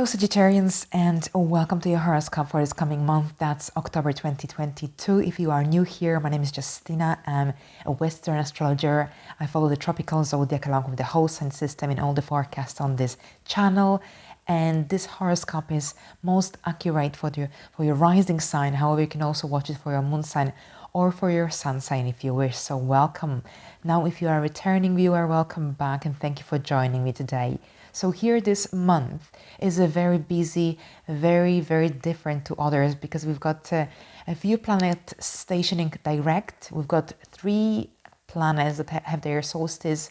Sagittarians, and welcome to your horoscope for this coming month. That's October 2022. If you are new here, my name is Justina. I'm a Western astrologer. I follow the tropical zodiac along with the whole sign system in all the forecasts on this channel. And this horoscope is most accurate for your rising sign. However, you can also watch it for your moon sign or for your sun sign if you wish. So welcome. Now, if you are a returning viewer, welcome back and thank you for joining me today. So here this month is a very busy, very different to others because we've got a few planets stationing direct. We've got 3 planets that have their solstice.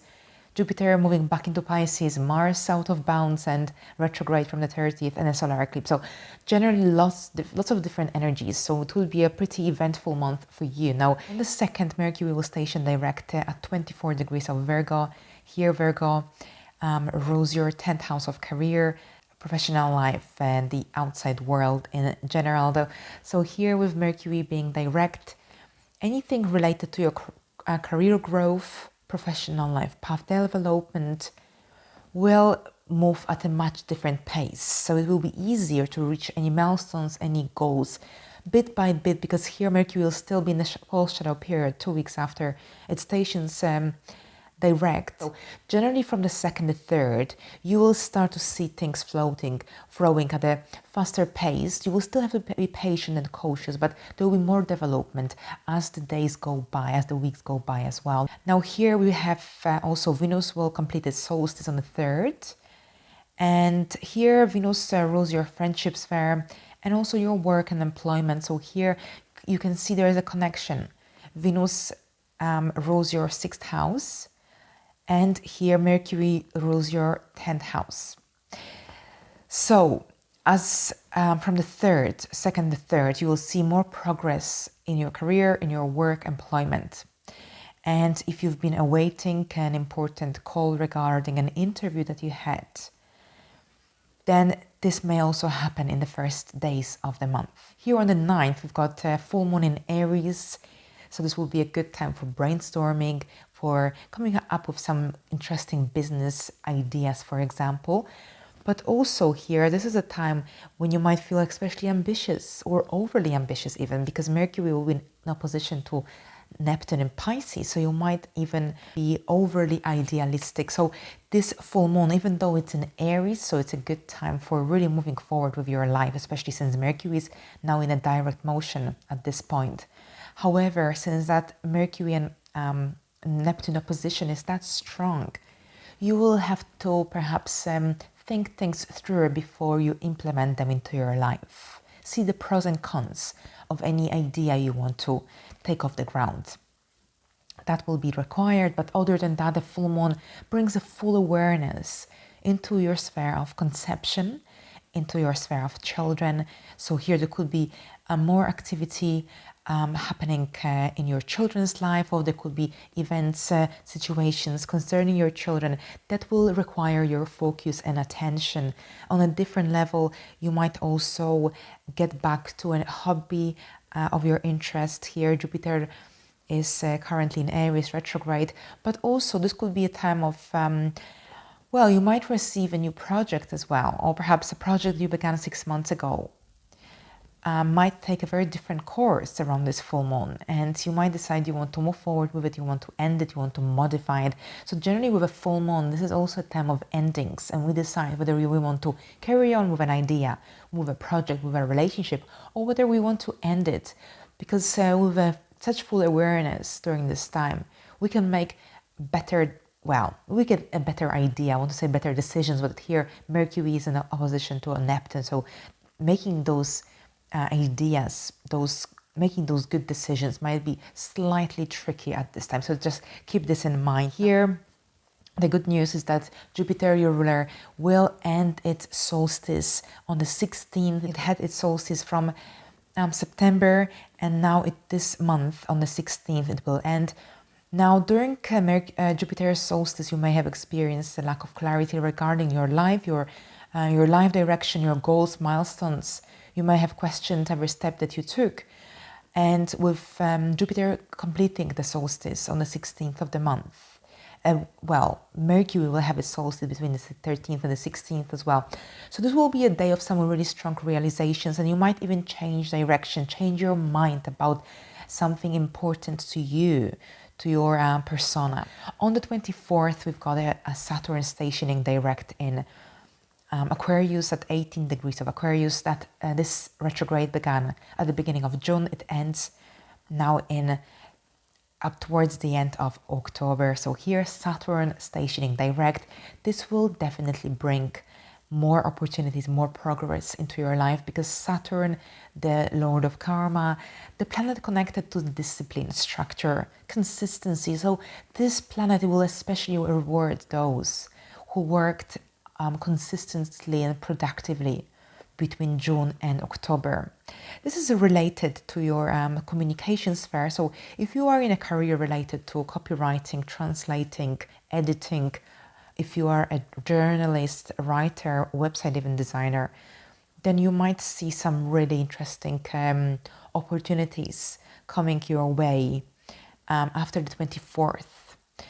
Jupiter moving back into Pisces, Mars out of bounds and retrograde from the 30th, and a solar eclipse. So generally lots of different energies. So it will be a pretty eventful month for you. Now, on the 2nd, Mercury will station direct at 24 degrees of Virgo. Here, Virgo rules your 10th house of career, professional life, and the outside world in general. So here with Mercury being direct, anything related to your career growth, professional life path development will move at a much different pace. So it will be easier to reach any milestones, any goals, bit by bit, because here Mercury will still be in the full shadow period 2 weeks after it stations direct. So generally from the 2nd to 3rd, you will start to see things flowing at a faster pace. You will still have to be patient and cautious, but there will be more development as the days go by, as the weeks go by as well. Now here we have also Venus will complete its solstice on the 3rd. And here Venus rules your friendship sphere and also your work and employment. So here you can see there is a connection. Venus rules your 6th house. And here Mercury rules your 10th house. So as from the 2nd to 3rd, you will see more progress in your career, in your work, employment. And if you've been awaiting an important call regarding an interview that you had, then this may also happen in the first days of the month. Here on the 9th, we've got a full moon in Aries. So this will be a good time for brainstorming, for coming up with some interesting business ideas, for example. But also here, this is a time when you might feel especially ambitious or overly ambitious even, because Mercury will be in opposition to Neptune in Pisces. So you might even be overly idealistic. So this full moon, even though it's in Aries, so it's a good time for really moving forward with your life, especially since Mercury is now in a direct motion at this point. However, since that Mercury and Neptune opposition is that strong, you will have to perhaps think things through before you implement them into your life. See the pros and cons of any idea you want to take off the ground. That will be required, but other than that, the full moon brings a full awareness into your sphere of conception, into your sphere of children. So here there could be more activity happening in your children's life, or there could be events, situations concerning your children that will require your focus and attention. On a different level, you might also get back to a hobby of your interest. Here Jupiter is currently in Aries retrograde, but also this could be a time of well, you might receive a new project as well, or perhaps a project you began 6 months ago might take a very different course around this full moon, and you might decide you want to move forward with it, you want to end it, you want to modify it. So generally with a full moon, this is also a time of endings, and we decide whether we want to carry on with an idea, with a project, with a relationship, or whether we want to end it. Because with such full awareness during this time, we can make better, well, we get a better idea. I want to say better decisions, but here Mercury is in opposition to a Neptune, so making those ideas, making those good decisions might be slightly tricky at this time. So just keep this in mind. Here, the good news is that Jupiter, your ruler, will end its solstice on the 16th. It had its solstice from September, and now this month on the 16th it will end. Now, during Jupiter's solstice, you may have experienced a lack of clarity regarding your life, your life direction, your goals, milestones. You may have questioned every step that you took. And with Jupiter completing the solstice on the 16th of the month, well, Mercury will have its solstice between the 13th and the 16th as well. So this will be a day of some really strong realizations, and you might even change direction, change your mind about something important to you, to your persona. On the 24th, we've got a Saturn stationing direct in Aquarius at 18 degrees of Aquarius. That this retrograde began at the beginning of June. It ends now in up towards the end of October. So here, Saturn stationing direct. This will definitely bring more opportunities, more progress into your life, because Saturn, the Lord of Karma, the planet connected to discipline, structure, consistency. So this planet will especially reward those who worked consistently and productively between June and October. This is related to your communication sphere. So if you are in a career related to copywriting, translating, editing, if you are a journalist, writer, website even designer, then you might see some really interesting opportunities coming your way after the 24th.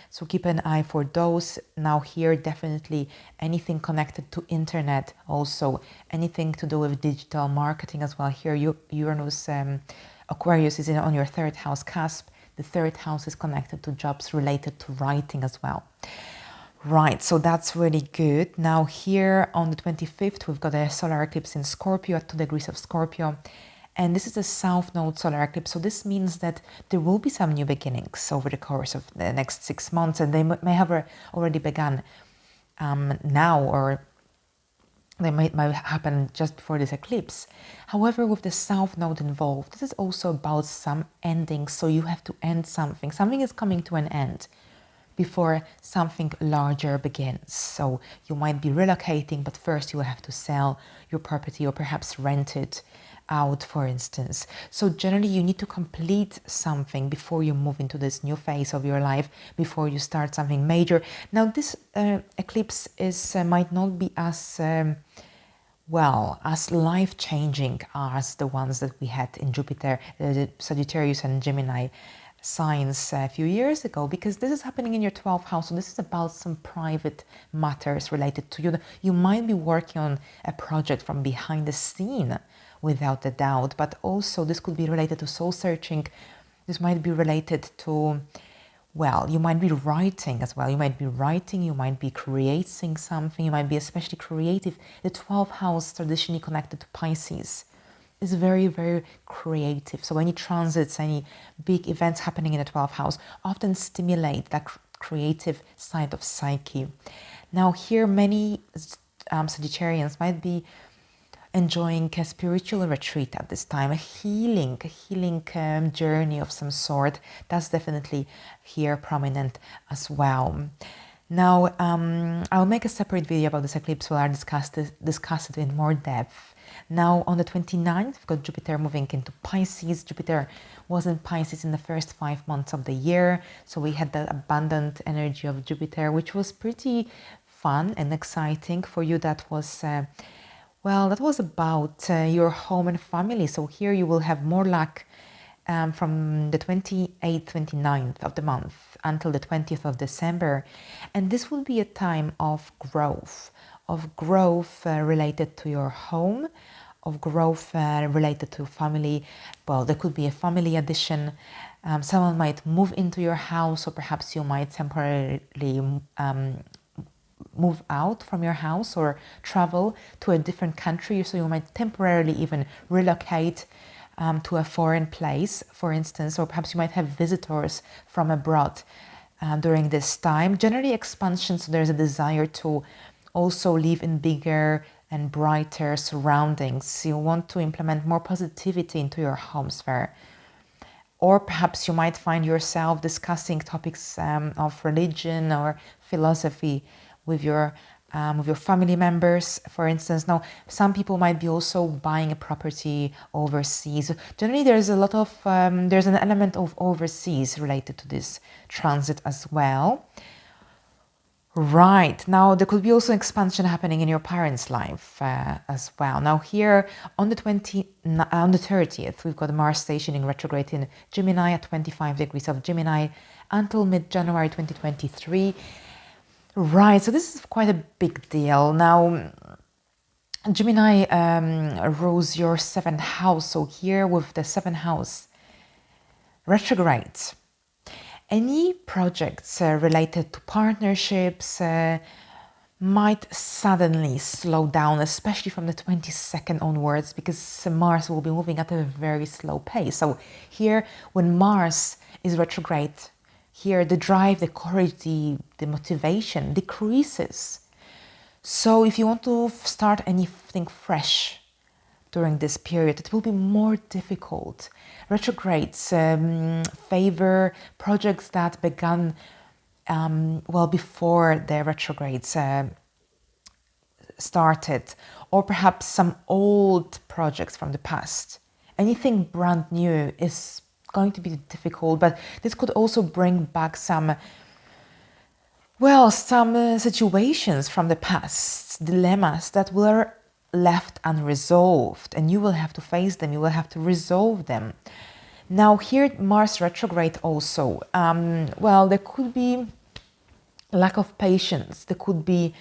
So keep an eye for those. Now here, definitely anything connected to internet, also anything to do with digital marketing as well. Here, Uranus, Aquarius is on your third house cusp. The third house is connected to jobs related to writing as well. Right, so that's really good. Now here on the 25th, we've got a solar eclipse in Scorpio at 2 degrees of Scorpio. And this is a south node solar eclipse. So this means that there will be some new beginnings over the course of the next 6 months. And they may have already begun now, or they might happen just before this eclipse. However, with the south node involved, this is also about some endings. So you have to end something. Something is coming to an end before something larger begins. So you might be relocating, but first you will have to sell your property or perhaps rent it out, for instance. So generally you need to complete something before you move into this new phase of your life, before you start something major. Now this eclipse might not be as as life-changing as the ones that we had in Jupiter, the Sagittarius and Gemini signs a few years ago, because this is happening in your 12th house. So this is about some private matters related to you. You might be working on a project from behind the scene, without a doubt, but also this could be related to soul searching. This might be related to, well, you might be writing as well. You might be writing, you might be creating something, you might be especially creative. The 12th house, traditionally connected to Pisces, is very, very creative. So any transits, any big events happening in the 12th house often stimulate that creative side of psyche. Now here, many Sagittarians might be enjoying a spiritual retreat at this time, a healing journey of some sort. That's definitely here prominent as well. Now, I'll make a separate video about this eclipse where I'll discuss it in more depth. Now, on the 29th, we've got Jupiter moving into Pisces. Jupiter was in Pisces in the first 5 months of the year. So we had the abundant energy of Jupiter, which was pretty fun and exciting. For you, that was that was about your home and family. So here you will have more luck from the 28th, 29th of the month until the 20th of December. And this will be a time of growth related to your home, of growth related to family. Well, there could be a family addition. Someone might move into your house, or perhaps you might temporarily move out from your house or travel to a different country. So you might temporarily even relocate to a foreign place, for instance, or perhaps you might have visitors from abroad during this time. Generally expansion, so there's a desire to also live in bigger and brighter surroundings. You want to implement more positivity into your home sphere. Or perhaps you might find yourself discussing topics of religion or philosophy with your family members, for instance. Now, some people might be also buying a property overseas. Generally, there's a lot of there's an element of overseas related to this transit as well. Right, now there could be also expansion happening in your parents' life as well. Now here on the 30th, we've got Mars stationing retrograde in Gemini at 25 degrees of Gemini until mid-January 2023. Right, so this is quite a big deal. Now, Gemini rules your 7th house, so here with the 7th house retrograde, any projects related to partnerships might suddenly slow down, especially from the 22nd onwards, because Mars will be moving at a very slow pace. So here, when Mars is retrograde, here the drive, the courage, the motivation decreases. So if you want to start anything fresh during this period, it will be more difficult. Retrogrades favor projects that began well before the retrogrades started, or perhaps some old projects from the past. Anything brand new is going to be difficult, but this could also bring back some situations from the past, dilemmas that were left unresolved, and you will have to face them, you will have to resolve them. Now here, Mars retrograde also, there could be lack of patience, there could be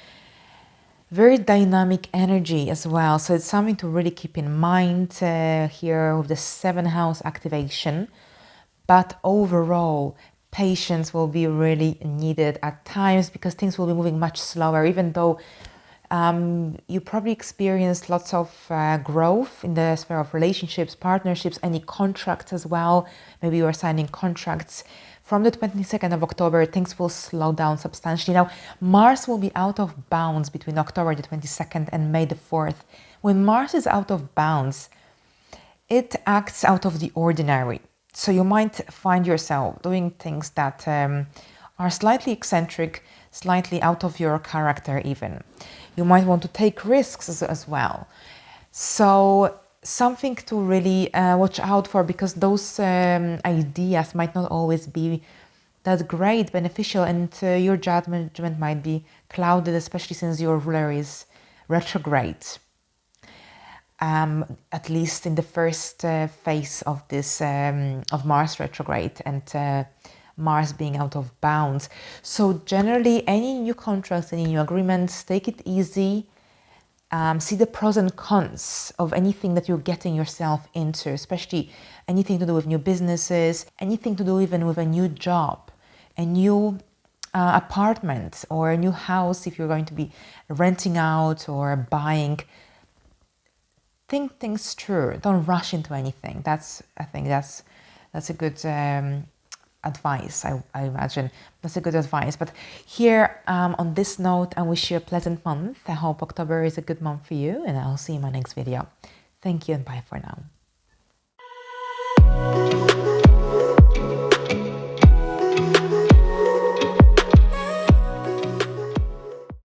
very dynamic energy as well, so it's something to really keep in mind here with the 7th house activation. But overall, patience will be really needed at times because things will be moving much slower, even though you probably experienced lots of growth in the sphere of relationships, partnerships, any contracts as well. Maybe you are signing contracts. From the 22nd of October, things will slow down substantially. Now, Mars will be out of bounds between October the 22nd and May the 4th. When Mars is out of bounds, it acts out of the ordinary. So you might find yourself doing things that are slightly eccentric, slightly out of your character even. You might want to take risks as well. So something to really watch out for, because those ideas might not always be that great, beneficial, and your judgment might be clouded, especially since your ruler is retrograde. At least in the first phase of this of Mars retrograde and Mars being out of bounds. So generally, any new contracts, any new agreements, take it easy. See the pros and cons of anything that you're getting yourself into, especially anything to do with new businesses, anything to do even with a new job, a new apartment, or a new house if you're going to be renting out or buying. Think things through. Don't rush into anything. I think that's a good advice. I imagine that's a good advice. But here, on this note, I wish you a pleasant month. I hope October is a good month for you, and I'll see you in my next video. Thank you and bye for now.